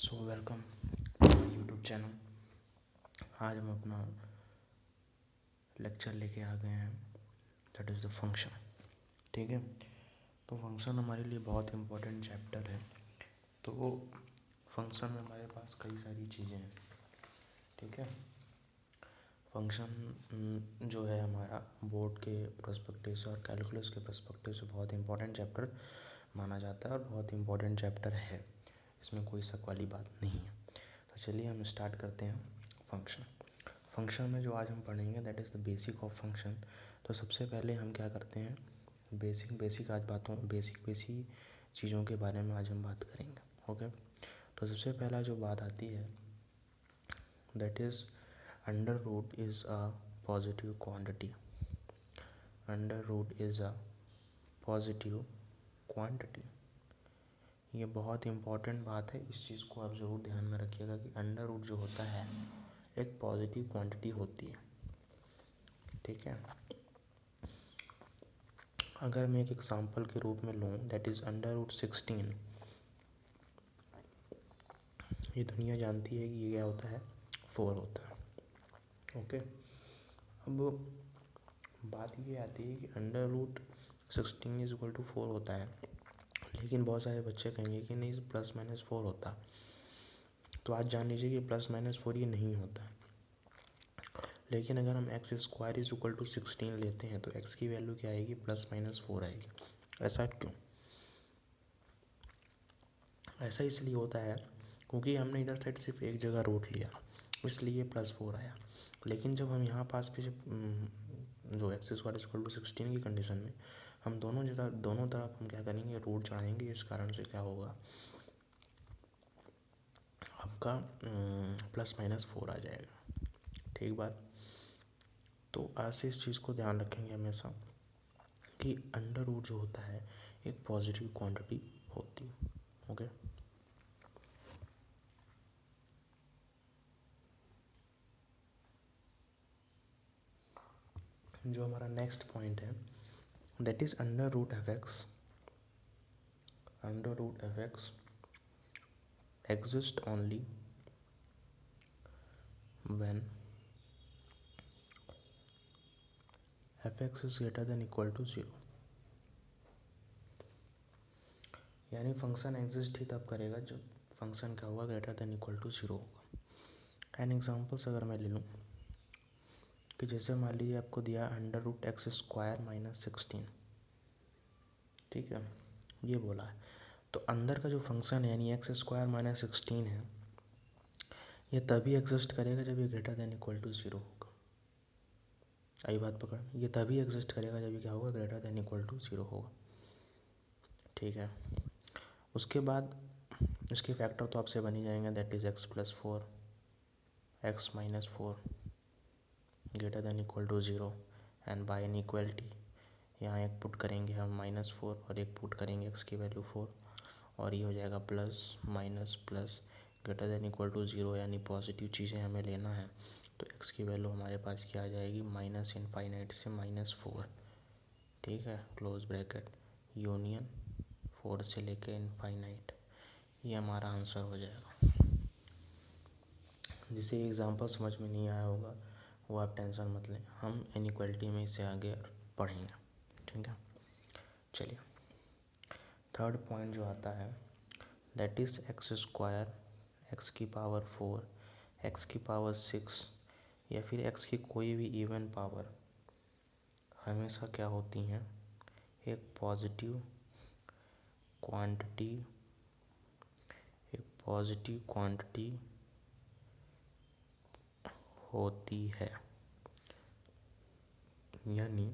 So welcome YouTube channel. आज हम अपना लेक्चर लेके आ गए हैं, दैट इज़ द फंक्शन। ठीक है, तो फंक्शन हमारे लिए बहुत इम्पोर्टेंट चैप्टर है। तो वो फंक्शन में हमारे पास कई सारी चीज़ें हैं। ठीक है, फंक्शन जो है हमारा बोर्ड के पर्सपेक्टिव से और कैलकुलस के पर्सपेक्टिव से बहुत इम्पोर्टेंट चैप्टर माना जाता है और बहुत इम्पोर्टेंट चैप्टर है, इसमें कोई शक वाली बात नहीं है। तो चलिए हम स्टार्ट करते हैं फंक्शन। फंक्शन में जो आज हम पढ़ेंगे that is the basic of function. तो सबसे पहले हम क्या करते हैं, बेसिक आज बेसिक चीज़ों के बारे में आज हम बात करेंगे। ओके, तो सबसे पहला जो बात आती है that is under root is a positive quantity. Under root is a positive quantity. ये बहुत इम्पॉर्टेंट बात है, इस चीज़ को आप ज़रूर ध्यान में रखिएगा कि अंडर रूट जो होता है एक पॉजिटिव क्वांटिटी होती है। ठीक है, अगर मैं एक एग्जांपल के रूप में लूँ दैट इज़ अंडर रूट 16। ये दुनिया जानती है कि ये क्या होता है, 4 होता है। ओके, अब बात ये आती है कि under root 16 is equal to 4 होता है, लेकिन बहुत सारे बच्चे कहेंगे कि नहीं प्लस माइनस 4 होता। तो आज जान लीजिए कि प्लस माइनस 4 ये नहीं होता। लेकिन अगर हम x square is equal to 16 लेते हैं तो एक्स की वैल्यू क्या आएगी, प्लस माइनस 4 आएगी। ऐसा क्यों? ऐसा इसलिए होता है क्योंकि हमने इधर साइड सिर्फ एक जगह रूट लिया, इसलिए प्लस 4 आया। लेकिन जब हम यहाँ पास पे जो x square is equal to 16 की कंडीशन में हम दोनों तरफ हम क्या करेंगे, रूट चढ़ाएंगे। इस कारण से क्या होगा, आपका प्लस माइनस 4 आ जाएगा। ठीक बात। तो आज से इस चीज़ को ध्यान रखेंगे हमेशा कि अंडर रूट जो होता है एक पॉजिटिव क्वांटिटी होती है। ओके, जो हमारा नेक्स्ट पॉइंट है that is under root f x. Under root f x exist only when f x is greater than equal to 0। यानी फंक्शन एग्जिस्ट ही तब करेगा जब फंक्शन क्या होगा, ग्रेटर देन इक्वल टू 0 होगा। एन एग्जाम्पल्स अगर मैं ले लूँ कि जैसे मान लीजिए आपको दिया under root x square minus 16। ठीक है, ये बोला है तो अंदर का जो फंक्शन है यानी एक्स स्क्वायर माइनस 16 है, ये तभी एग्जिस्ट करेगा जब ये ग्रेटर देन इक्वल टू 0 होगा। आई बात पकड़, ये तभी एग्जिस्ट करेगा जब ये क्या होगा, ग्रेटर देन इक्वल टू 0 होगा। ठीक है, उसके बाद इसके फैक्टर तो आपसे बन ही जाएंगे, that is x plus 4 x minus 4 greater than equal to 0 and by inequality यहाँ एक पुट करेंगे हम -4 और एक पुट करेंगे एक्स की वैल्यू 4 और ये हो जाएगा plus minus plus greater than equal to 0, यानी पॉजिटिव चीज़ें हमें लेना है। तो एक्स की वैल्यू हमारे पास क्या आ जाएगी, माइनस इनफाइनाइट से -4। ठीक है, क्लोज ब्रैकेट यूनियन 4 से लेके इनफाइनाइट, ये हमारा आंसर हो जाएगा। जिसे एग्जांपल समझ में नहीं आया होगा वो आप टेंशन मत लें, हम इनइक्वालिटी में इसे आगे पढ़ेंगे। ठीक है, चलिए थर्ड पॉइंट जो आता है that is x square x की पावर 4 एक्स की पावर 6 या फिर एक्स की कोई भी इवन पावर हमेशा क्या होती हैं, एक पॉजिटिव क्वांटिटी, एक पॉजिटिव क्वांटिटी होती है। यानी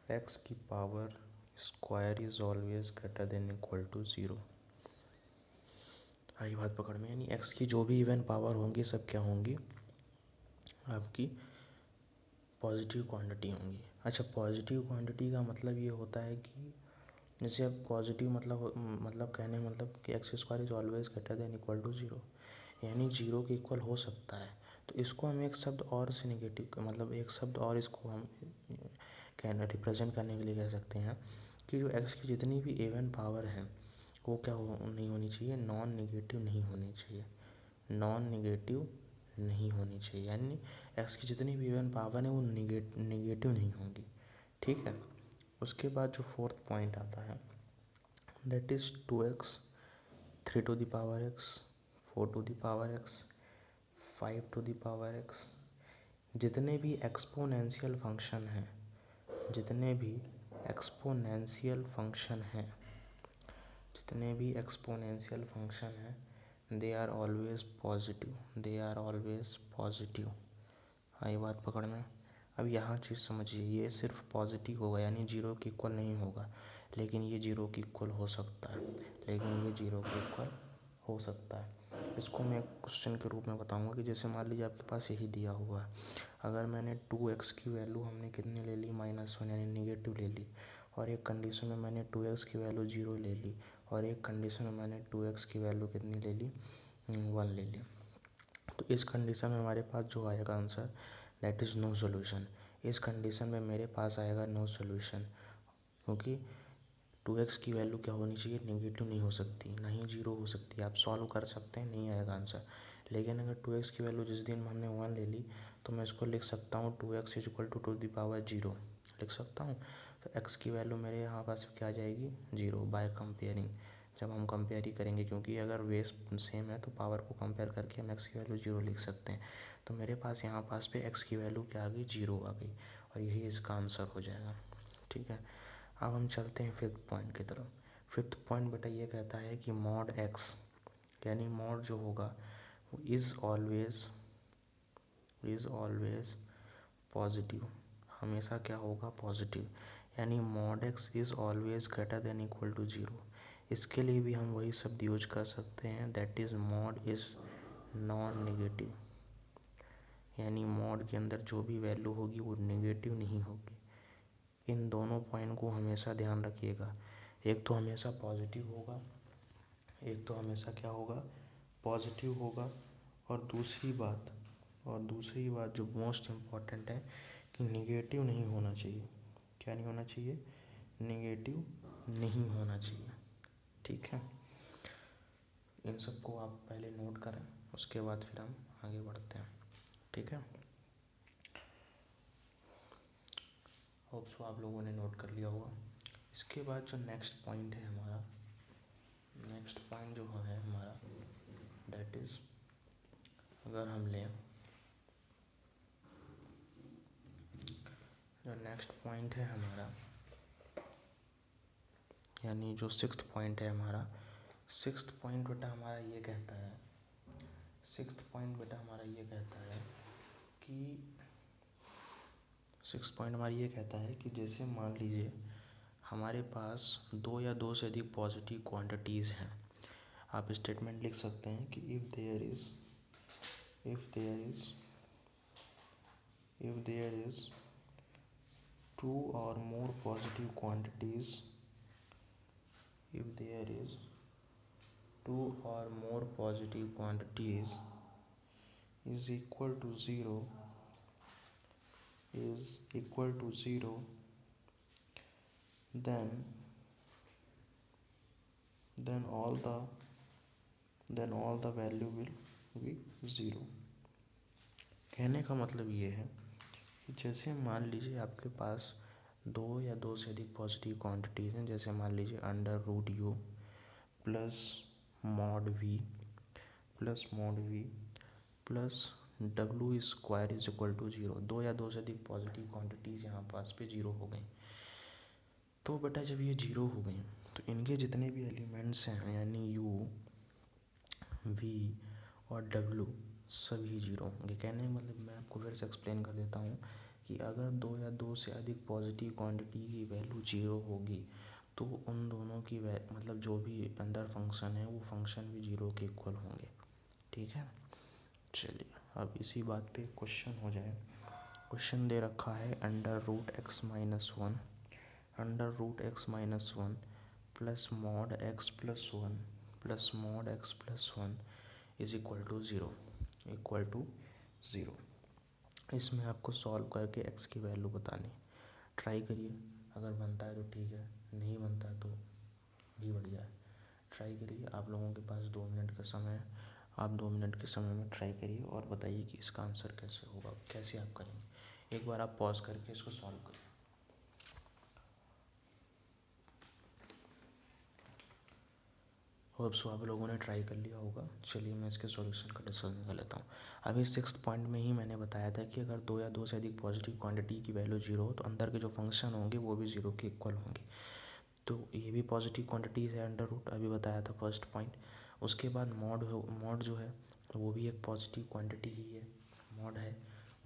एक्स की power square is always greater than equal to 0। आई बात पकड़ में, यानी एक्स की जो भी इवन पावर होंगी सब क्या होंगी, आपकी पॉजिटिव क्वांटिटी होंगी। अच्छा, पॉजिटिव क्वांटिटी का मतलब ये होता है कि जैसे अब पॉजिटिव मतलब कहने मतलब कि x square is always greater than equal to 0, यानी 0 के इक्वल हो सकता है। तो इसको हम एक शब्द और से नेगेटिव मतलब एक शब्द और इसको हम कहना रिप्रेजेंट करने के लिए कह सकते हैं कि जो एक्स की जितनी भी इवन पावर है वो क्या नहीं होनी चाहिए, नॉन नेगेटिव नहीं होनी चाहिए, नॉन नेगेटिव नहीं होनी चाहिए, यानी एक्स की जितनी भी इवन पावर है वो नेगेटिव नहीं होंगी। ठीक है। उसके बाद जो फोर्थ पॉइंट आता है that is 2x, 3 to the power x, 4 to the power x, 5 to the power x। जितने भी एक्सपोनेंशियल फंक्शन हैं, जितने भी एक्सपोनेंशियल फंक्शन हैं, जितने भी एक्सपोनेंशियल फंक्शन हैं, they are always positive, they are always positive. आई बात पकड़ में। अब यहाँ चीज़ समझिए, ये सिर्फ पॉजिटिव होगा यानी जीरो के इक्वल नहीं होगा, लेकिन ये जीरो के इक्वल हो सकता है, लेकिन ये जीरो के इक्वल हो सकता है। इसको मैं क्वेश्चन के रूप में बताऊंगा कि जैसे मान लीजिए आपके पास यही दिया हुआ है, अगर मैंने 2x की वैल्यू हमने कितनी ले ली, -1 यानी नेगेटिव ले ली, और एक कंडीशन में मैंने 2x की वैल्यू 0 ले ली, और एक कंडीशन में मैंने 2x की वैल्यू कितनी ले ली, 1 ले ली। तो इस कंडीशन में हमारे पास जो आएगा answer that is no solution. इस कंडीशन में मेरे पास आएगा नो सोल्यूशन, क्योंकि 2x की वैल्यू क्या होनी चाहिए, नेगेटिव नहीं हो सकती, ना ही जीरो हो सकती है। आप सॉल्व कर सकते हैं, नहीं आएगा आंसर। लेकिन अगर 2x की वैल्यू जिस दिन हमने 1 ले ली, तो मैं इसको लिख सकता हूँ 2x equal to the power 0 लिख सकता हूँ। तो x की वैल्यू मेरे यहाँ पास क्या आ जाएगी, 0 बाय कंपेयरिंग। जब हम कंपेयर ही करेंगे, क्योंकि अगर बेस सेम है तो पावर को कंपेयर करके हम x की वैल्यू 0 लिख सकते हैं। तो मेरे पास यहाँ पास पे x की वैल्यू क्या आ गई, 0 आ गई, और यही इसका आंसर हो जाएगा। ठीक है। अब हम चलते हैं फिफ्थ पॉइंट की तरफ। फिफ्थ पॉइंट बेटा ये कहता है कि मॉड एक्स, यानी मॉड जो होगा वो इज़ ऑलवेज पॉजिटिव, हमेशा क्या होगा, पॉजिटिव। यानी mod x is always greater than equal to 0। इसके लिए भी हम वही शब्द यूज कर सकते हैं, that is mod is non negative, यानी मॉड के अंदर जो भी वैल्यू होगी वो नेगेटिव नहीं होगी। इन दोनों पॉइंट को हमेशा ध्यान रखिएगा, एक तो हमेशा पॉजिटिव होगा, एक तो हमेशा क्या होगा, पॉजिटिव होगा, और दूसरी बात जो मोस्ट इम्पॉर्टेंट है कि नेगेटिव नहीं होना चाहिए। क्या नहीं होना चाहिए, नेगेटिव नहीं होना चाहिए। ठीक है। इन सबको आप पहले नोट करें, उसके बाद फिर हम आगे बढ़ते हैं। ठीक है। होप सो आप लोगों ने नोट कर लिया होगा। इसके बाद जो नेक्स्ट पॉइंट है हमारा, नेक्स्ट पॉइंट जो है हमारा दैट इज़, अगर हम लें जो नेक्स्ट पॉइंट है हमारा, यानी जो सिक्स्थ पॉइंट है हमारा, सिक्स्थ पॉइंट बेटा हमारा ये कहता है, सिक्स्थ पॉइंट बेटा हमारा ये कहता है कि सिक्स्थ पॉइंट हमारा ये कहता है कि जैसे मान लीजिए हमारे पास दो या दो से अधिक पॉजिटिव क्वांटिटीज़ हैं। आप स्टेटमेंट लिख सकते हैं कि इफ़ देयर इज़ टू और more positive quantities, if there is two or more positive quantities is equal to zero, then all the value will be zero। कहने का मतलब ये है कि जैसे मान लीजिए आपके पास दो या दो से अधिक पॉजिटिव क्वांटिटीज़ हैं, जैसे मान लीजिए √u plus mod v plus डब्ल्यू स्क्वायर इज इक्वल टू 0। दो या दो से अधिक पॉजिटिव क्वांटिटीज़ यहाँ पास पे 0 हो गई। तो बेटा जब ये 0 हो गई तो इनके जितने भी एलिमेंट्स हैं, यानी u, v और w सभी 0 होंगे। कहने का मतलब मैं आपको फिर से एक्सप्लेन कर देता हूँ कि अगर दो या दो से अधिक पॉजिटिव क्वांटिटी की वैल्यू 0 होगी तो उन दोनों की मतलब जो भी अंदर फंक्शन है वो फंक्शन भी 0 के इक्वल होंगे। ठीक है। चलिए अब इसी बात पे क्वेश्चन हो जाए। क्वेश्चन दे रखा है √x minus one plus mod x plus one is equal to zero. इसमें आपको सॉल्व करके x की वैल्यू बतानी, ट्राई करिए। अगर बनता है तो ठीक है, नहीं बनता है तो भी बढ़िया है। ट्राई करिए, आप लोगों के पास 2 मिनट का समय है, आप 2 मिनट के समय में ट्राई करिए और बताइए कि इसका आंसर कैसे होगा, कैसे आप करेंगे। एक बार आप पॉज करके इसको सॉल्व करिए। होप सो आप लोगों ने ट्राई कर लिया होगा। चलिए मैं इसके सॉल्यूशन का डिस्कशन कर लेता हूँ। अभी 6th पॉइंट में ही मैंने बताया था कि अगर 2 या 2 से अधिक पॉजिटिव क्वांटिटी की वैल्यू 0 हो तो अंदर के जो फंक्शन होंगे वो भी 0 के इक्वल होंगे। तो ये भी पॉजिटिव क्वांटिटीज़ है अंडर रूट, अभी बताया था फर्स्ट पॉइंट। उसके बाद मॉड जो है वो भी एक पॉजिटिव क्वांटिटी ही है, मॉड है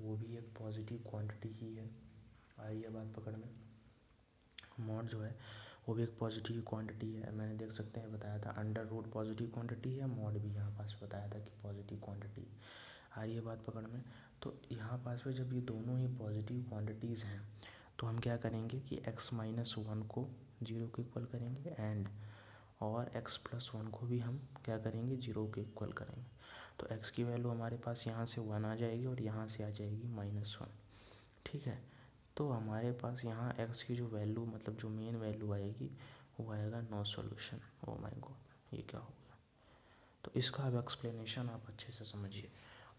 वो भी एक पॉजिटिव क्वांटिटी ही है। आई है बात पकड़ में। मॉड जो है वो भी एक पॉजिटिव क्वांटिटी है, मैंने देख सकते हैं बताया था अंडर रूट पॉजिटिव क्वांटिटी है, मॉड भी यहाँ पास बताया था कि पॉजिटिव क्वांटिटी। आ रही है बात पकड़ में। तो यहाँ पास में जब ये दोनों ही पॉजिटिव क्वांटिटीज़ हैं तो हम क्या करेंगे कि x-1 को 0 के इक्वल करेंगे एंड और x+1 को भी हम क्या करेंगे 0 के इक्वल करेंगे। तो x की वैल्यू हमारे पास यहाँ से 1 आ जाएगी और यहाँ से आ जाएगी -1। ठीक है, तो हमारे पास यहाँ x की जो वैल्यू मतलब जो मेन वैल्यू आएगी वो आएगा no solution. Oh my god, ये क्या हो गया। तो इसका अब एक्सप्लेनेशन आप अच्छे से समझिए।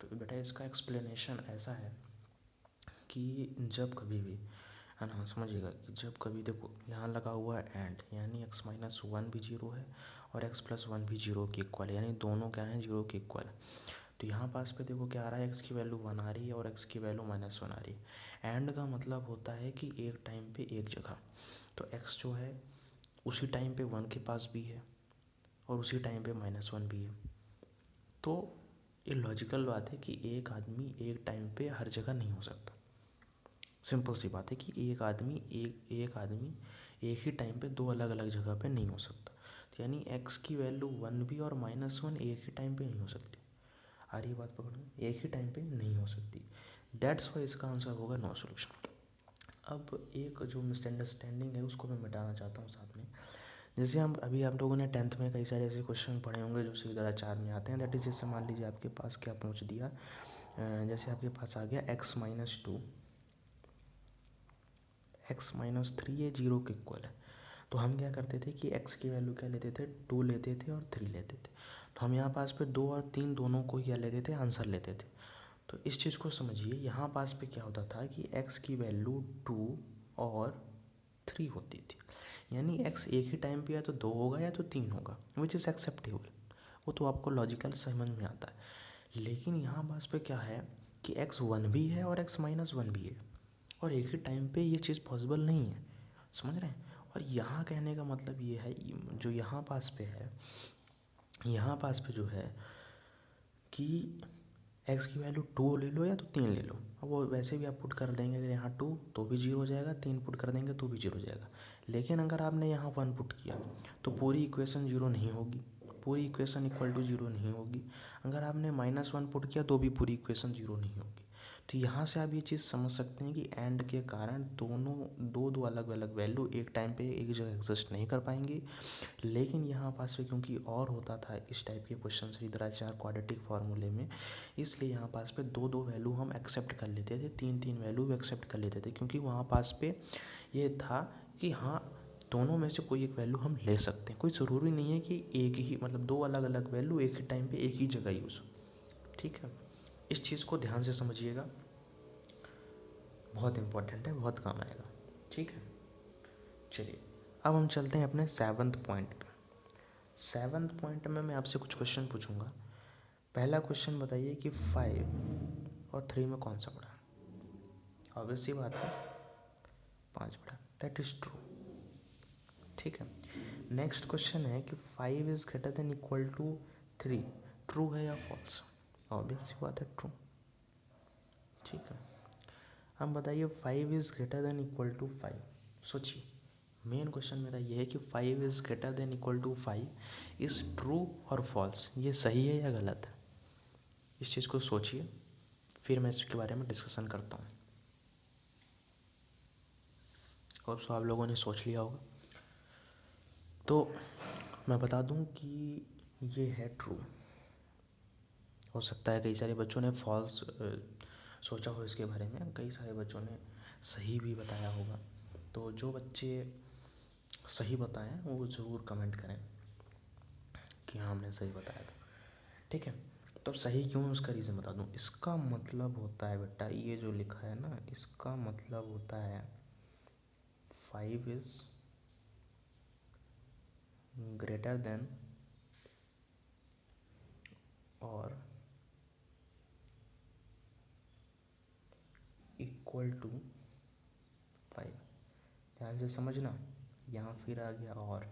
तो बेटा इसका एक्सप्लेनेशन ऐसा है कि जब कभी भी है ना, समझिएगा कि जब कभी देखो यहाँ लगा हुआ है एंड, यानी x-1 भी 0 है और x+1 भी 0 के इक्वल है, यानी दोनों क्या हैं 0 के इक्वल है। तो यहाँ पास पे देखो क्या आ रहा है, x की वैल्यू 1 आ रही है और x की वैल्यू -1 आ रही है। एंड का मतलब होता है कि एक टाइम पे एक जगह, तो x जो है उसी टाइम पे 1 के पास भी है और उसी टाइम पे -1 भी है। तो ये लॉजिकल बात है कि एक आदमी एक टाइम पे हर जगह नहीं हो सकता। सिंपल सी बात है कि एक आदमी एक ही टाइम पे 2 अलग अलग जगह पे नहीं हो सकता। तो यानी x की वैल्यू 1 भी और -1 एक ही टाइम पे नहीं हो सकती। आ रही बात पकड़ में, एक ही टाइम पे नहीं हो सकती। दैट्स वाई इसका आंसर होगा नो सॉल्यूशन। अब एक जो मिसअंडरस्टैंडिंग है उसको मैं मिटाना चाहता हूँ साथ में। जैसे हम अभी आप लोगों ने 10th में कई सारे ऐसे क्वेश्चन पढ़े होंगे जो सीधा 4 में आते हैं। दैट इज जैसे मान लीजिए आपके पास क्या पहुँच दिया, जैसे आपके पास आ गया x-2, x-3 ये 0 के इक्वल है। तो हम क्या करते थे कि x की वैल्यू क्या लेते थे 2 लेते थे और 3 लेते थे। तो हम यहाँ पास पे 2 और 3 दोनों को क्या लेते थे, आंसर लेते थे। तो इस चीज़ को समझिए, यहाँ पास पे क्या होता था कि x की वैल्यू 2 और 3 होती थी, यानी x एक ही टाइम पे या तो 2 होगा या तो 3 होगा, विच इज़ एक्सेप्टेबल। वो तो आपको लॉजिकल समझ में आता है। लेकिन यहाँ पास पे क्या है कि x 1 भी है और x-1 भी है और एक ही टाइम पे ये चीज़ पॉसिबल नहीं है, समझ रहे हैं। और यहाँ कहने का मतलब ये है, जो यहाँ पास पे है, यहाँ पास पे जो है कि x की वैल्यू 2 ले लो या तो 3 ले लो, अब वो वैसे भी आप पुट कर देंगे, अगर यहाँ 2 तो भी 0 हो जाएगा, 3 पुट कर देंगे तो भी 0 हो जाएगा। लेकिन अगर आपने यहाँ 1 पुट किया तो पूरी इक्वेशन 0 नहीं होगी, पूरी इक्वेशन इक्वल टू 0 नहीं होगी। अगर आपने -1 पुट किया तो भी पूरी इक्वेशन 0 नहीं होगी। तो यहाँ से आप ये चीज़ समझ सकते हैं कि एंड के कारण दोनों दो अलग अलग वैल्यू एक टाइम पे एक जगह एग्जिस्ट नहीं कर पाएंगी। लेकिन यहाँ पास पे क्योंकि और होता था इस टाइप के क्वेश्चन श्रीधराचार्य क्वाड्रेटिक फार्मूले में, इसलिए यहाँ पास पे 2 वैल्यू हम एक्सेप्ट कर लेते थे, 3 वैल्यू भी एक्सेप्ट कर लेते थे, क्योंकि वहाँ पास पे ये था कि हाँ दोनों में से कोई एक वैल्यू हम ले सकते हैं। कोई ज़रूरी नहीं है कि एक ही मतलब 2 अलग अलग वैल्यू एक ही टाइम पे एक ही जगह यूज़ हो। ठीक है, इस चीज़ को ध्यान से समझिएगा, बहुत इंपॉर्टेंट है, बहुत काम आएगा। ठीक है, चलिए अब हम चलते हैं अपने 7th पॉइंट पे। 7th पॉइंट में मैं आपसे कुछ क्वेश्चन पूछूंगा। पहला क्वेश्चन बताइए कि 5 और 3 में कौन सा बड़ा है। ऑब्वियस सी बात है 5 बड़ा, दैट इज ट्रू। ठीक है, नेक्स्ट क्वेश्चन है कि 5 is greater than equal to 3, true है या फॉल्स। ऑब्वियस सी बात है ट्रू। ठीक है, हम बताइए 5 is greater than equal to 5। सोचिए, मेन क्वेश्चन मेरा ये है कि 5 is greater than equal to 5 is true और फॉल्स, ये सही है या गलत है। इस चीज़ को सोचिए, फिर मैं इसके बारे में डिस्कशन करता हूँ। और सो आप लोगों ने सोच लिया होगा, तो मैं बता दूं कि ये है ट्रू। हो सकता है कई सारे बच्चों ने फॉल्स सोचा हो इसके बारे में, कई सारे बच्चों ने सही भी बताया होगा। तो जो बच्चे सही बताएं वो ज़रूर कमेंट करें। कि हाँ हमने सही बताया था। ठीक है, तो अब सही क्यों है उसका रीज़न बता दूँ। इसका मतलब होता है बेटा, ये जो लिखा है ना, इसका मतलब होता है 5 इज़ ग्रेटर देन और इक्वल टू 5। ध्यान से समझना, यहाँ फिर आ गया और,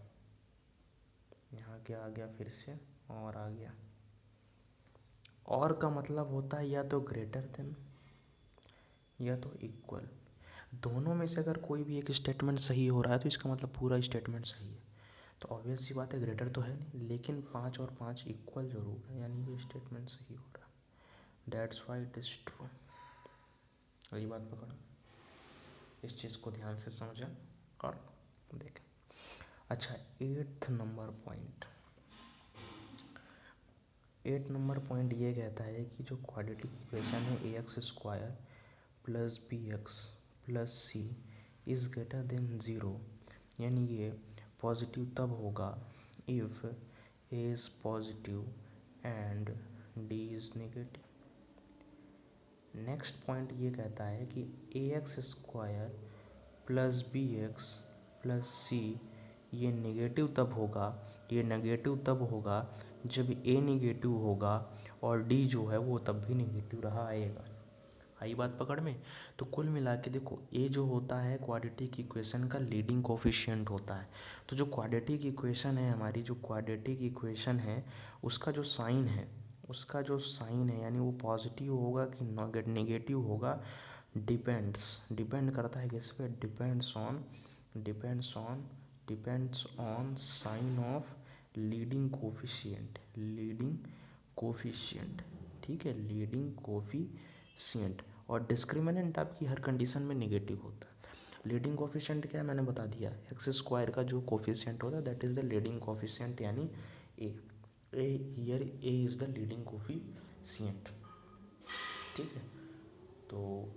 यहाँ क्या आ गया फिर से और आ गया। और का मतलब होता है या तो ग्रेटर देन या तो इक्वल। दोनों में से अगर कोई भी एक स्टेटमेंट सही हो रहा है तो इसका मतलब पूरा स्टेटमेंट सही है। तो ऑब्वियस सी बात है, ग्रेटर तो है नहीं, लेकिन 5 और 5 इक्वल जरूर है, यानी ये स्टेटमेंट सही हो रहा है। That's why it is true. यही बात पकड़ो, इस चीज़ को ध्यान से समझें और देखें। अच्छा, 8 नंबर पॉइंट ये कहता है कि जो क्वाड्रेटिक इक्वेशन है a x square plus b x plus c is greater than zero, यानी ये पॉजिटिव तब होगा if a is positive and d is negative. Next point ये कहता है कि a x square plus b x plus c ये negative तब होगा जब ए नेगेटिव होगा और डी जो है वो तब भी नेगेटिव रहा आएगा। आई बात पकड़ में। तो कुल मिला के देखो, ए जो होता है क्वाड्रेटिक इक्वेशन का लीडिंग कोफिशिएंट होता है। तो जो क्वाड्रेटिक इक्वेशन है हमारी, जो क्वाड्रेटिक इक्वेशन है उसका जो साइन है यानी वो पॉजिटिव होगा कि नेगेटिव होगा, डिपेंड करता है किस पे, depends on sign of leading coefficient. ठीक है, लीडिंग कोफिशिएंट। और डिस्क्रिमिनेंट आपकी हर कंडीशन में नेगेटिव होता है। लीडिंग कोफिशिएंट क्या है मैंने बता दिया, एक्स स्क्वायर का जो कोफिशिएंट होता है that is the leading coefficient, यानी a here a is the leading coefficient. ठीक है, तो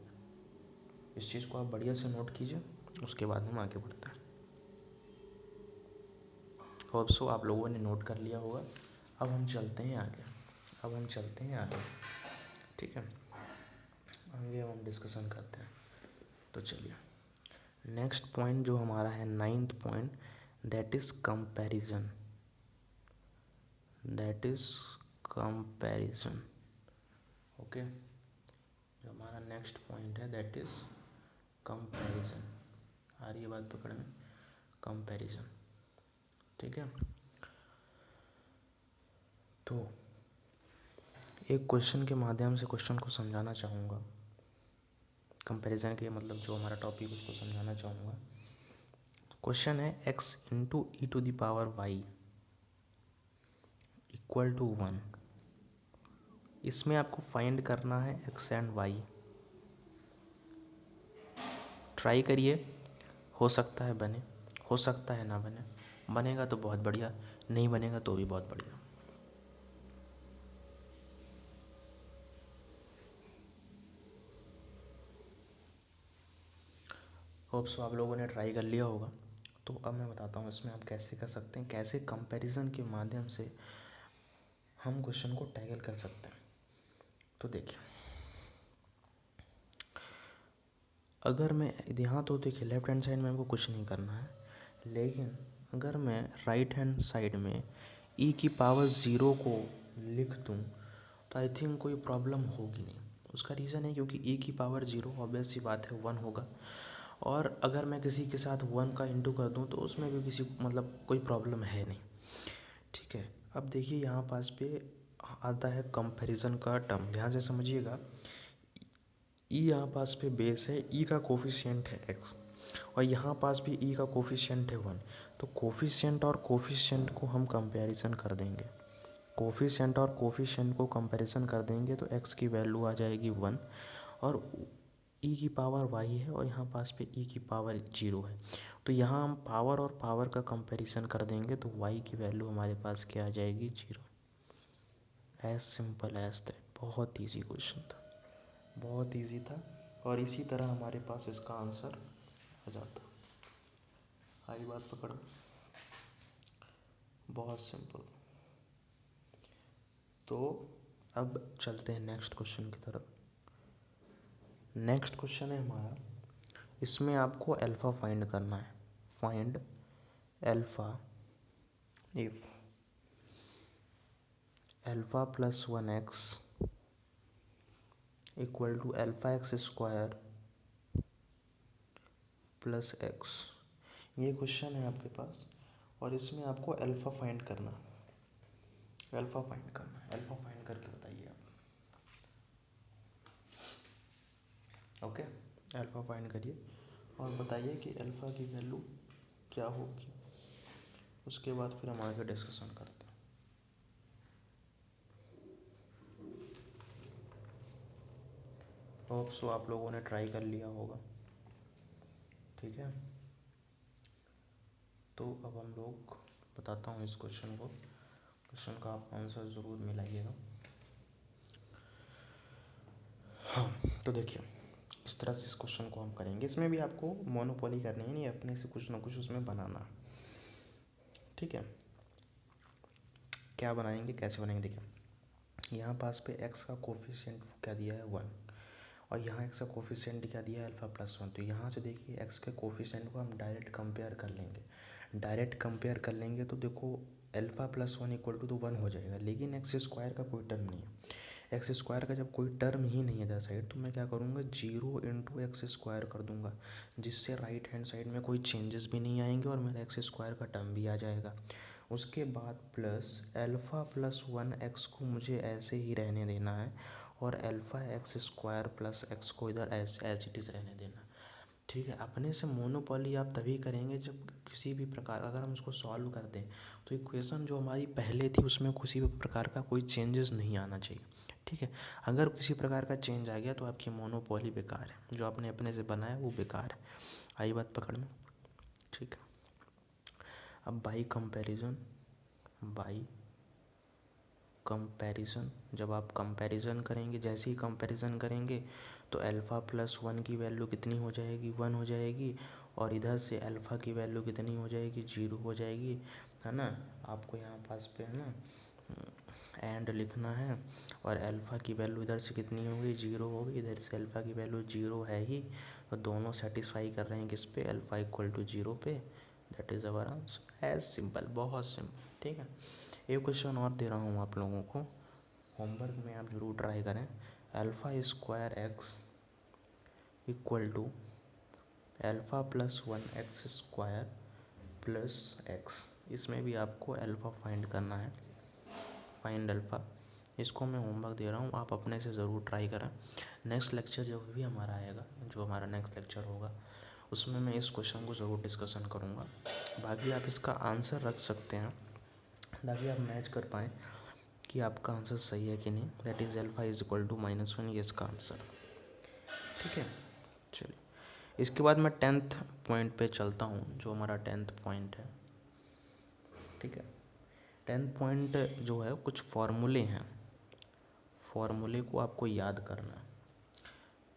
इस चीज़ को आप बढ़िया से नोट कीजिए, उसके बाद हम आगे बढ़ते हैं। होप सो आप लोगों ने नोट कर लिया होगा। अब हम चलते हैं आगे। ठीक है, आगे हम डिस्कशन करते हैं। तो चलिए, नेक्स्ट पॉइंट जो हमारा है 9th point, that is comparison. Okay, जो हमारा नेक्स्ट पॉइंट है दैट इज़ कंपैरिजन। आ रही है बात पकड़ में, कंपैरिजन। ठीक है, तो एक क्वेश्चन के माध्यम से क्वेश्चन को समझाना चाहूँगा। कंपैरिजन के मतलब जो हमारा टॉपिक उसको समझाना चाहूँगा। क्वेश्चन है x into e to the power y equal to 1। इसमें आपको फाइंड करना है x एंड y। ट्राई करिए, हो सकता है बने, हो सकता है ना बने। बनेगा तो बहुत बढ़िया, नहीं बनेगा तो भी बहुत बढ़िया। होप सो आप लोगों ने ट्राई कर लिया होगा। तो अब मैं बताता हूँ इसमें आप कैसे कर सकते हैं, कैसे कंपैरिजन के माध्यम से हम क्वेश्चन को टैकल कर सकते हैं। तो देखिए, अगर मैं यहाँ तो देखिए लेफ्ट हैंड साइड में हमको कुछ नहीं करना है, लेकिन अगर मैं राइट हैंड साइड में e की पावर 0 को लिख दूँ तो आई थिंक कोई प्रॉब्लम होगी नहीं। उसका रीज़न है क्योंकि e की पावर 0 ऑब्वियस सी बात है 1 होगा, और अगर मैं किसी के साथ 1 का इंटू कर दूँ तो उसमें भी किसी मतलब कोई प्रॉब्लम है नहीं। ठीक है, अब देखिए यहाँ पास पे आता है कंपैरिजन का टर्म, ध्यान से समझिएगा। ई यहाँ पास पे बेस है, ई का कोफिशिएंट है एक्स, और यहाँ पास भी ई का कोफिशिएंट है 1। तो कोफिशिएंट और कोफिशिएंट को हम कंपैरिजन कर देंगे, कोफिशिएंट और कोफिशिएंट को कंपैरिजन कर देंगे तो एक्स की वैल्यू आ जाएगी 1, और ई की पावर वाई है और यहाँ पास पे ई की पावर 0 है। तो यहाँ हम पावर और पावर का कंपैरिजन कर देंगे तो वाई की वैल्यू हमारे पास क्या आ जाएगी, 0। As simple as that. बहुत ईजी क्वेश्चन था, बहुत इजी था, और इसी तरह हमारे पास इसका आंसर आ जाता। आई बात पकड़ो, बहुत सिंपल। तो अब चलते हैं नेक्स्ट क्वेश्चन की तरफ। नेक्स्ट क्वेश्चन है हमारा, इसमें आपको अल्फ़ा फाइंड करना है। Find alpha if alpha plus 1x equal to alpha x square plus x. ये क्वेश्चन है आपके पास और इसमें आपको अल्फ़ा फाइंड करना है। अल्फ़ा फाइंड करना है, अल्फ़ा फाइंड करके बताइए आप। ओके, अल्फ़ा फाइंड करिए और बताइए कि अल्फ़ा की वैल्यू क्या होगी। उसके बाद फिर हम आगे डिस्कशन करते हैं। होप सो आप लोगों ने ट्राई कर लिया होगा। ठीक है, तो अब हम लोग बताता हूँ इस क्वेश्चन को। क्वेश्चन का आप आंसर ज़रूर मिलाइएगा। हाँ, तो देखिए इस तरह से इस क्वेश्चन को हम करेंगे। इसमें भी आपको मोनोपोली करनी है, नहीं अपने से कुछ ना कुछ उसमें बनाना। ठीक है, क्या बनाएंगे, कैसे बनाएंगे? देखिए यहाँ पास पे x का कोफिशिएंट क्या दिया है 1 और यहाँ x का कोफिशिएंट क्या दिया है अल्फ़ा प्लस 1। तो यहाँ से देखिए x के कोफिशिएंट को हम डायरेक्ट कंपेयर कर लेंगे। डायरेक्ट कंपेयर कर लेंगे तो देखो अल्फ़ा प्लस 1 इक्वल टू तो 1 हो जाएगा, लेकिन एक्स स्क्वायर का कोई टर्म नहीं है। एक्स स्क्वायर का जब कोई टर्म ही नहीं है इधर साइड, तो मैं क्या करूँगा 0 इंटू एक्स स्क्वायर कर दूंगा, जिससे राइट हैंड साइड में कोई चेंजेस भी नहीं आएंगे और मेरा एक्स स्क्वायर का टर्म भी आ जाएगा। उसके बाद प्लस अल्फ़ा प्लस 1x को मुझे ऐसे ही रहने देना है और alpha x square plus x को इधर एज इट इज़ रहने देना। ठीक है, अपने से मोनोपोली आप तभी करेंगे जब किसी भी प्रकार, अगर हम उसको सॉल्व करते हैं तो इक्वेशन जो हमारी पहले थी उसमें किसी भी प्रकार का कोई चेंजेस नहीं आना चाहिए। ठीक है, अगर किसी प्रकार का चेंज आ गया तो आपकी मोनोपोली बेकार है, जो आपने अपने से बनाया वो बेकार है। आई बात पकड़ में? ठीक है, अब बाई कंपैरिजन जब आप कंपैरिजन करेंगे, जैसे ही कंपैरिजन करेंगे तो अल्फ़ा प्लस 1 की वैल्यू कितनी हो जाएगी, 1 हो जाएगी और इधर से अल्फ़ा की वैल्यू कितनी हो जाएगी, 0 हो जाएगी, है ना। आपको यहाँ पास पे है ना एंड लिखना है और अल्फ़ा की वैल्यू इधर से कितनी होगी, 0 होगी, इधर से अल्फ़ा की वैल्यू 0 है ही, तो दोनों सेटिस्फाई कर रहे हैं किस पे, अल्फ़ा इक्वल टू 0 पे। That is our answer, as simple, बहुत सिंपल। ठीक है, एक क्वेश्चन और दे रहा हूँ आप लोगों को, होमवर्क में आप ज़रूर ट्राई करें। Alpha square x equal to alpha plus 1x square plus x. इसमें भी आपको अल्फ़ा फाइंड करना है, फाइंड अल्फ़ा। इसको मैं होमवर्क दे रहा हूँ, आप अपने से ज़रूर ट्राई करें। नेक्स्ट लेक्चर जब भी हमारा आएगा, जो हमारा नेक्स्ट लेक्चर होगा, उसमें मैं इस क्वेश्चन को ज़रूर डिस्कशन करूँगा। बाकी आप इसका आंसर रख सकते हैं ताकि आप मैच कर पाएँ कि आपका आंसर सही है कि नहीं। That is alpha is equal to -1, ये इसका आंसर। ठीक है, चलिए इसके बाद मैं 10th पॉइंट पे चलता हूँ, जो हमारा 10th पॉइंट है। ठीक है, 10th पॉइंट जो है कुछ फॉर्मूले हैं, फॉर्मूले को आपको याद करना है।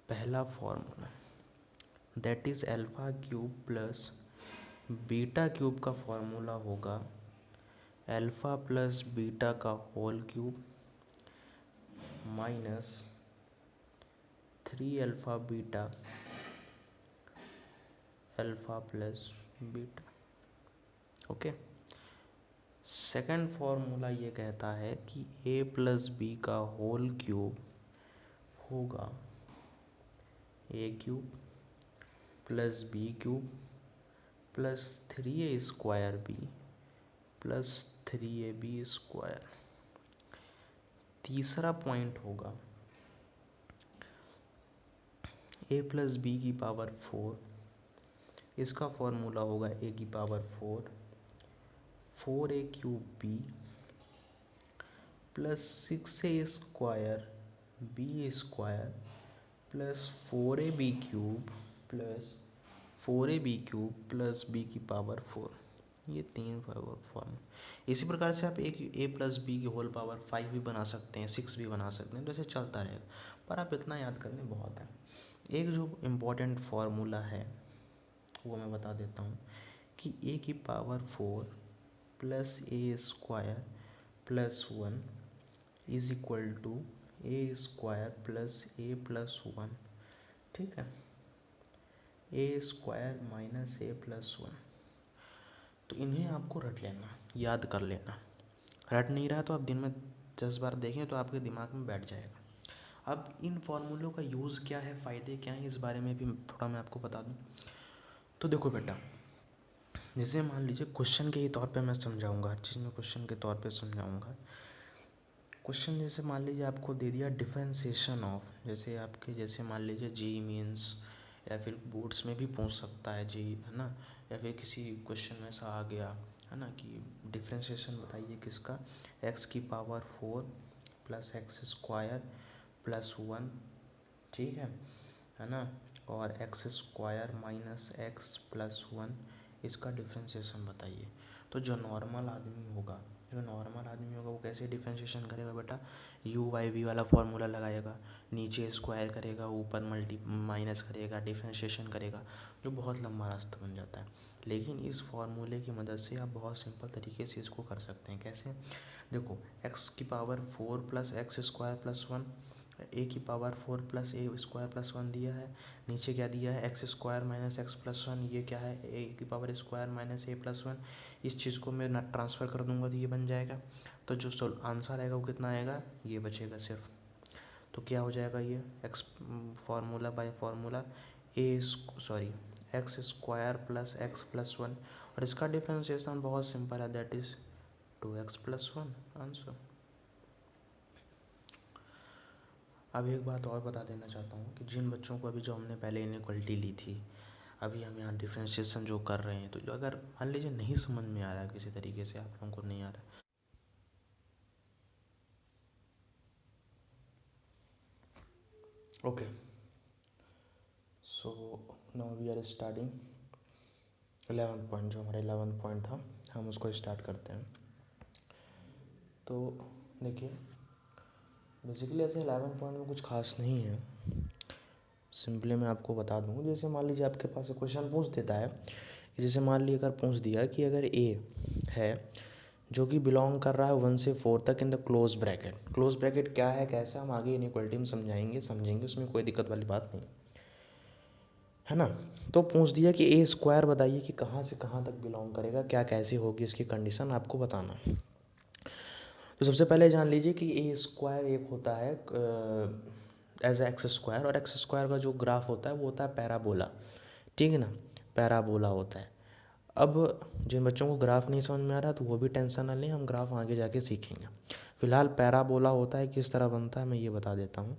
पहला formula that is alpha cube plus beta cube का फॉर्मूला होगा अल्फ़ा प्लस बीटा का whole cube minus 3 alpha beta alpha plus beta. Okay, second formula ये कहता है कि a प्लस बी का होल क्यूब होगा a cube plus b cube plus 3a square b plus 3ab square. तीसरा point होगा a plus b की power 4, इसका फॉर्मूला होगा a की power 4 4a cube b plus 6a square b square plus 4ab cube plus 4ab cube plus b की power 4। ये 3 form. इसी प्रकार से आप एक a प्लस बी की होल पावर 5 भी बना सकते हैं, 6 भी बना सकते हैं, तो ऐसे चलता रहेगा, पर आप इतना याद कर लें बहुत है। एक जो इम्पोर्टेंट फार्मूला है वो मैं बता देता हूँ कि a की power 4 plus a square plus 1 is equal to a square plus a plus one, ठीक है, a square minus a plus one. तो इन्हें आपको रट लेना, याद कर लेना। रट नहीं रहा तो आप दिन में 10 बार देखें तो आपके दिमाग में बैठ जाएगा। अब इन फॉर्मूलों का यूज़ क्या है, फ़ायदे क्या हैं, इस बारे में भी थोड़ा मैं आपको बता दूं। तो देखो बेटा, जैसे मान लीजिए क्वेश्चन के ही तौर पे मैं समझाऊंगा, हर चीज़ में क्वेश्चन के तौर पे समझाऊंगा। क्वेश्चन जैसे मान लीजिए आपको दे दिया डिफरेंशिएशन ऑफ, जैसे आपके जैसे मान लीजिए जी मीन्स, या फिर बोर्ड्स में भी पूछ सकता है जी, है ना, या फिर किसी क्वेश्चन में ऐसा आ गया है ना कि डिफरेंशिएशन बताइए किसका, एक्स की power 4 plus x square plus one, ठीक है ना, और x square minus x plus one, इसका डिफरेंशिएशन बताइए। तो जो नॉर्मल आदमी होगा, वो कैसे डिफरेंशिएशन करेगा बेटा, यू बाई वी वाला फॉर्मूला लगाएगा, नीचे स्क्वायर करेगा, ऊपर मल्टी माइनस करेगा, डिफरेंशिएशन करेगा, जो बहुत लंबा रास्ता बन जाता है। लेकिन इस फॉर्मूले की मदद से आप बहुत सिंपल तरीके से इसको कर सकते हैं। कैसे, देखो एक्स की power 4 plus x square plus one, a की power 4 plus a square plus one दिया है, नीचे क्या दिया है, x square minus x plus one, ये क्या है, ए की power square minus a plus one. इस चीज़ को मैं ट्रांसफ़र कर दूंगा तो ये बन जाएगा। तो जो आंसर आएगा वो कितना आएगा, ये बचेगा सिर्फ। तो क्या हो जाएगा, ये x formula by formula x square plus x plus one, और इसका डिफरेंशिएशन बहुत सिंपल है, that is 2x plus one answer. अब एक बात और बता देना चाहता हूँ कि जिन बच्चों को अभी जो हमने पहले इनइक्वालिटी ली थी, अभी हम यहाँ डिफरेंशिएशन जो कर रहे हैं, तो जो अगर मान लीजिए नहीं समझ में आ रहा है, किसी तरीके से आप लोगों को नहीं आ रहा है, okay, so now we are starting 11th point, जो हमारा 11th पॉइंट था, हम उसको स्टार्ट करते हैं। तो देखिए, बेसिकली ऐसे 11th पॉइंट में कुछ खास नहीं है, सिंपली मैं आपको बता दूँ। जैसे मान लीजिए आपके पास क्वेश्चन पूछ देता है, जैसे मान लीजिए अगर पूछ दिया कि अगर ए है जो कि बिलोंग कर रहा है 1 से 4 तक इन द क्लोज ब्रैकेट क्या है, कैसा, हम आगे इनइक्वालिटी में समझेंगे, उसमें कोई दिक्कत वाली बात नहीं है ना। तो पूछ दिया कि ए स्क्वायर बताइए कि कहाँ से कहाँ तक बिलोंग करेगा, क्या कैसे होगी इसकी कंडीशन, आपको बताना। तो सबसे पहले जान लीजिए कि ए स्क्वायर एक होता है एज एक्स स्क्वायर, और एक्स स्क्वायर का जो ग्राफ होता है वो होता है पैराबोला, ठीक है ना, पैराबोला होता है। अब जिन बच्चों को ग्राफ नहीं समझ में आ रहा तो वो भी टेंशन ना लें, हम ग्राफ आगे जाके सीखेंगे। फिलहाल पैराबोला होता है, किस तरह बनता है मैं ये बता देता हूँ।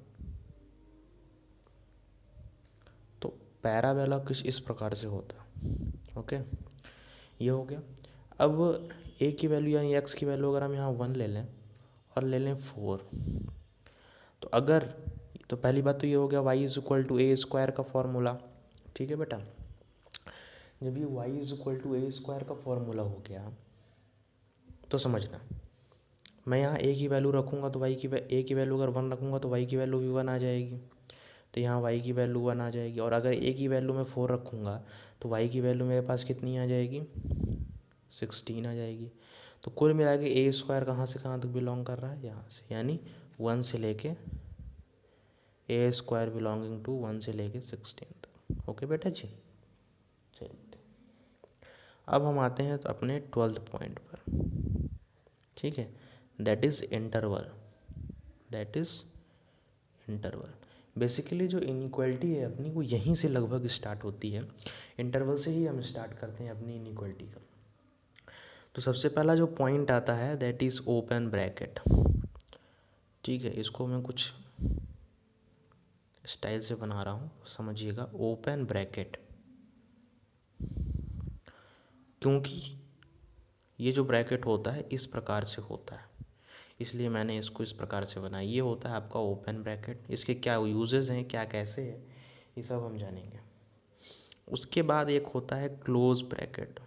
तो पैराबोला कुछ इस प्रकार से होता है, ओके, ये हो गया। अब ए की वैल्यू यानी एक्स की वैल्यू अगर हम यहाँ 1 ले लें और ले लें 4, तो अगर, तो पहली बात तो ये हो गया y is equal to a square का फॉर्मूला, ठीक है बेटा। जब ये y is equal to a square का फॉर्मूला हो गया तो समझना, मैं यहाँ ए की वैल्यू रखूँगा तो ए की वैल्यू अगर 1 रखूँगा तो वाई की वैल्यू भी 1 आ जाएगी, तो यहाँ वाई की वैल्यू 1 आ जाएगी। और अगर ए की वैल्यू मैं 4 रखूँगा तो वाई की वैल्यू मेरे पास कितनी आ जाएगी, 16 आ जाएगी। तो कुल मिला के ए स्क्वायर कहाँ से कहाँ तक बिलोंग कर रहा है, यहाँ से, यानी 1 से लेके ए स्क्वायर बिलोंगिंग टू 1 से लेके 16 तक। ओके बेटा जी, चलिए अब हम आते हैं तो अपने 12th पॉइंट पर, ठीक है, दैट इज़ इंटरवल। बेसिकली जो इनइक्वालिटी है अपनी वो यहीं से लगभग स्टार्ट होती है, इंटरवल से ही हम स्टार्ट करते हैं अपनी इनइक्वालिटी का। तो सबसे पहला जो पॉइंट आता है दैट इज़ ओपन ब्रैकेट, ठीक है, इसको मैं कुछ स्टाइल से बना रहा हूँ, समझिएगा, ओपन ब्रैकेट, क्योंकि ये जो ब्रैकेट होता है इस प्रकार से होता है, इसलिए मैंने इसको इस प्रकार से बनाया। ये होता है आपका ओपन ब्रैकेट, इसके क्या यूजेस हैं, क्या कैसे है, ये सब हम जानेंगे। उसके बाद एक होता है क्लोज ब्रैकेट,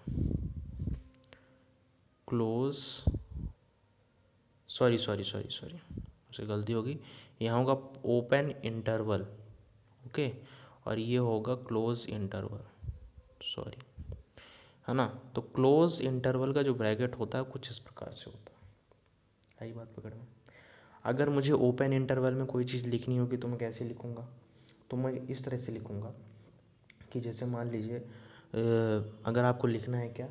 मुझसे गलती होगी, यहाँ होगा ओपन इंटरवल, ओके, और ये होगा क्लोज इंटरवल, सॉरी, है ना। तो क्लोज इंटरवल का जो ब्रैकेट होता है कुछ इस प्रकार से होता है, आई बात पकड़ में। अगर मुझे ओपन इंटरवल में कोई चीज़ लिखनी होगी तो मैं कैसे लिखूँगा, तो मैं इस तरह से लिखूँगा कि जैसे मान लीजिए अगर आपको लिखना है क्या,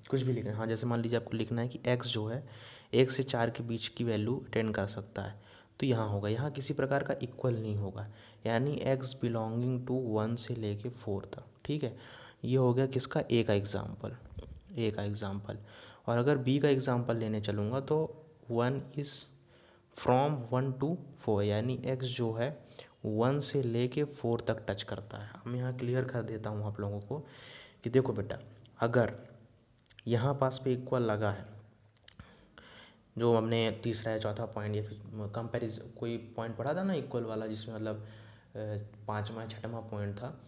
कुछ भी लिखना है, हाँ जैसे मान लीजिए आपको लिखना है कि x जो है 1 से 4 के बीच की वैल्यू अटेंड कर सकता है, तो यहाँ होगा, यहाँ किसी प्रकार का इक्वल नहीं होगा, यानी x बिलोंगिंग टू 1 से लेके 4 तक, ठीक है। ये हो गया किसका, ए का एग्ज़ाम्पल। और अगर बी का एग्ज़ाम्पल लेने चलूँगा तो 1 इज़ फ्रॉम 1 to 4, यानी x जो है 1 से लेके 4 तक टच करता है। अब मैं यहाँ क्लियर कर देता हूँ आप लोगों को कि देखो बेटा, अगर यहाँ पास पे इक्वल लगा है, जो हमने तीसरा या चौथा पॉइंट या फिर कंपैरिजन कोई पॉइंट पढ़ा था ना इक्वल वाला, जिसमें मतलब पाँचवा छठवां पॉइंट था,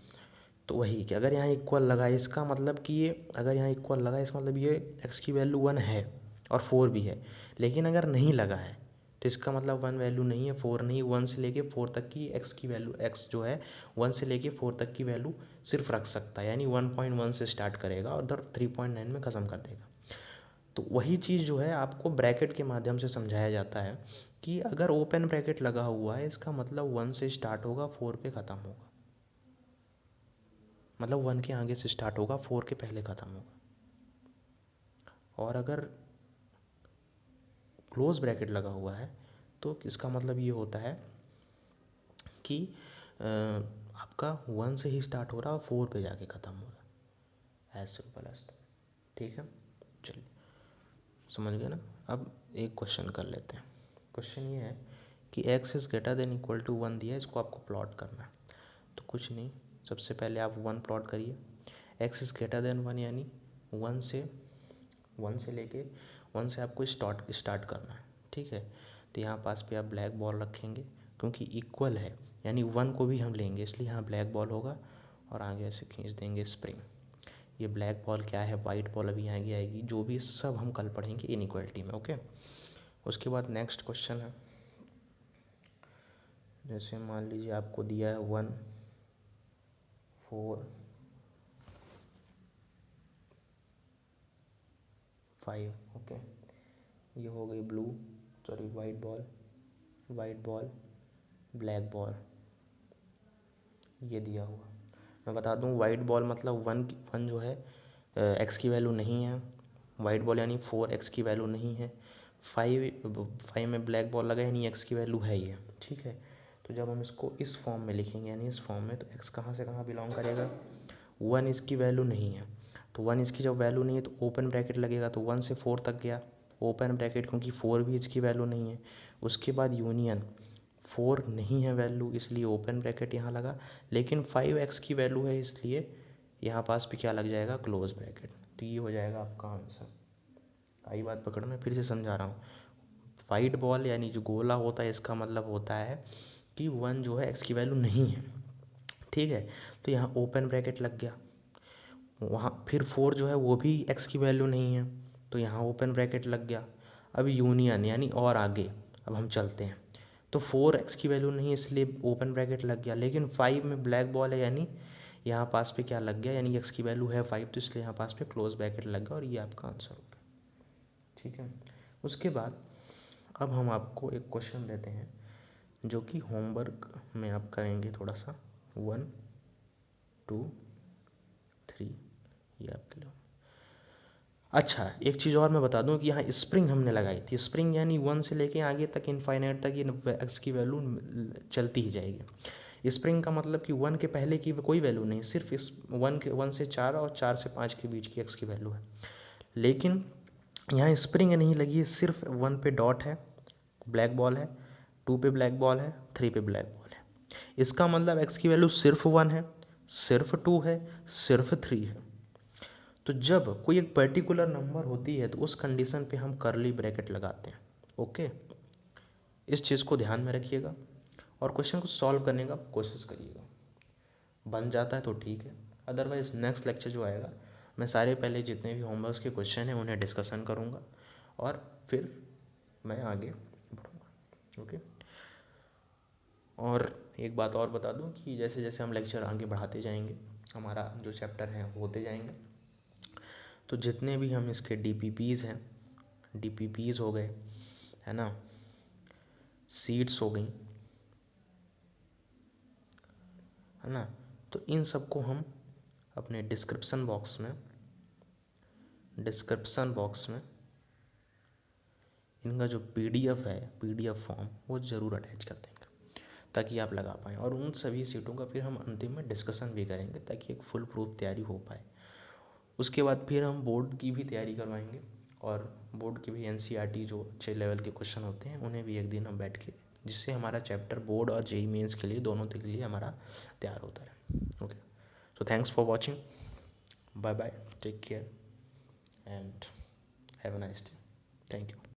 तो वही कि अगर यहाँ इक्वल लगा है इसका मतलब कि ये, अगर यहाँ इक्वल लगा है इसका मतलब ये x की वैल्यू 1 है और 4 भी है। लेकिन अगर नहीं लगा है तो इसका मतलब 1 वैल्यू नहीं है, 4 नहीं, 1 से लेके 4 तक की x की वैल्यू, x जो है 1 से लेके 4 तक की वैल्यू सिर्फ रख सकता है, यानी 1.1 से स्टार्ट करेगा और उधर 3.9 में ख़त्म कर देगा। तो वही चीज़ जो है आपको ब्रैकेट के माध्यम से समझाया जाता है कि अगर ओपन ब्रैकेट लगा हुआ है इसका मतलब 1 से स्टार्ट होगा, 4 पे ख़त्म होगा, मतलब 1 के आगे से स्टार्ट होगा, 4 के पहले ख़त्म होगा। और अगर क्लोज ब्रैकेट लगा हुआ है तो इसका मतलब ये होता है कि आपका 1 से ही स्टार्ट हो रहा है और 4 पे जाके ख़त्म हो रहा है, एज सिंपल एज दैट। ठीक है, चलिए समझ गए ना। अब एक क्वेश्चन कर लेते हैं। क्वेश्चन ये है कि x is greater than equal to 1 दिया है, इसको आपको प्लॉट करना है। तो कुछ नहीं, सबसे पहले आप 1 प्लॉट करिए, x इज़ ग्रेटर देन 1 यानी 1 से लेके 1 से आपको स्टार्ट करना है, ठीक है। तो यहाँ पास पे आप ब्लैक बॉल रखेंगे, क्योंकि इक्वल है यानी 1 को भी हम लेंगे, इसलिए यहाँ ब्लैक बॉल होगा और आगे ऐसे खींच देंगे स्प्रिंग। ये ब्लैक बॉल क्या है, वाइट बॉल अभी आगे आएगी, जो भी सब हम कल पढ़ेंगे इनइक्वालिटी में, ओके। उसके बाद नेक्स्ट क्वेश्चन है, जैसे मान लीजिए आपको दिया है 1 4 5, ओके। ये हो गई वाइट बॉल ब्लैक बॉल, ये दिया हुआ। मैं बता दूं वाइट बॉल मतलब 1 जो है x की वैल्यू नहीं है, वाइट बॉल यानी 4 x की वैल्यू नहीं है, 5 में ब्लैक बॉल लगा यानी x की वैल्यू है ये, ठीक है। तो जब हम इसको इस फॉर्म में लिखेंगे यानी इस फॉर्म में, तो x कहाँ से कहाँ बिलोंग करेगा, 1 इसकी वैल्यू नहीं है, तो 1 इसकी जब वैल्यू नहीं है तो ओपन ब्रैकेट लगेगा, तो 1 से 4 तक गया ओपन ब्रैकेट, क्योंकि 4 भी इसकी वैल्यू नहीं है। उसके बाद यूनियन 4 नहीं है वैल्यू, इसलिए ओपन ब्रैकेट यहाँ लगा, लेकिन 5x की वैल्यू है इसलिए यहाँ पास भी क्या लग जाएगा, क्लोज ब्रैकेट। तो ये हो जाएगा आपका आंसर। आई बात पकड़, मैं फिर से समझा रहा हूँ। वाइट बॉल यानी जो गोला होता है इसका मतलब होता है कि 1 जो है x की वैल्यू नहीं है, ठीक है। तो यहाँ ओपन ब्रैकेट लग गया, वहाँ फिर 4 जो है वो भी x की वैल्यू नहीं है, तो यहाँ ओपन ब्रैकेट लग गया। अब यूनियन यानी और आगे अब हम चलते हैं, तो 4x की वैल्यू नहीं है इसलिए ओपन ब्रैकेट लग गया, लेकिन 5 में ब्लैक बॉल है यानी यहाँ पास पे क्या लग गया, यानी x की वैल्यू है 5, तो इसलिए यहाँ पास पे क्लोज ब्रैकेट लग गया और ये आपका आंसर हो गया, ठीक है। उसके बाद अब हम आपको एक क्वेश्चन देते हैं जो कि होमवर्क में आप करेंगे थोड़ा सा, 1 2 3 ये आपके लिए। अच्छा एक चीज़ और मैं बता दूं कि यहाँ स्प्रिंग हमने लगाई थी, स्प्रिंग यानी 1 से लेके आगे तक इनफाइनाइट तक ये एक्स की वैल्यू चलती ही जाएगी। स्प्रिंग का मतलब कि 1 के पहले की कोई वैल्यू नहीं, सिर्फ इस 1 से 4 और 4 से 5 के बीच की एक्स की वैल्यू है। लेकिन यहाँ स्प्रिंग नहीं लगी है, सिर्फ 1 पे डॉट है, ब्लैक बॉल है, 2 पे ब्लैक बॉल है, 3 पे ब्लैक बॉल है। इसका मतलब एक्स की वैल्यू सिर्फ 1 है, सिर्फ 2 है, सिर्फ 3 है। तो जब कोई एक पर्टिकुलर नंबर होती है तो उस कंडीशन पे हम करली ब्रैकेट लगाते हैं, ओके। इस चीज़ को ध्यान में रखिएगा और क्वेश्चन को सॉल्व करने का कोशिश करिएगा। बन जाता है तो ठीक है, अदरवाइज नेक्स्ट लेक्चर जो आएगा मैं सारे पहले जितने भी होमवर्क्स के क्वेश्चन हैं उन्हें डिस्कशन करूँगा और फिर मैं आगे बढ़ूँगा, ओके। और एक बात और बता दूँ कि जैसे जैसे हम लेक्चर आगे बढ़ाते जाएंगे, हमारा जो चैप्टर है होते जाएंगे, तो जितने भी हम इसके DPPs हैं, DPPs हो गए, है ना, सीट्स हो गई, है ना। तो इन सबको हम अपने डिस्क्रिप्शन बॉक्स में इनका जो पीडीएफ है, पीडीएफ फॉर्म, वो ज़रूर अटैच कर देंगे ताकि आप लगा पाएँ। और उन सभी सीटों का फिर हम अंतिम में डिस्कशन भी करेंगे ताकि एक फुल प्रूफ तैयारी हो पाए। उसके बाद फिर हम बोर्ड की भी तैयारी करवाएंगे, और बोर्ड की भी एनसीईआरटी जो अच्छे लेवल के क्वेश्चन होते हैं उन्हें भी एक दिन हम बैठ के, जिससे हमारा चैप्टर बोर्ड और जेईई मेंस के लिए, दोनों के लिए हमारा तैयार होता रहे। Okay, so thanks for watching, bye bye, take care and have a nice day, thank you.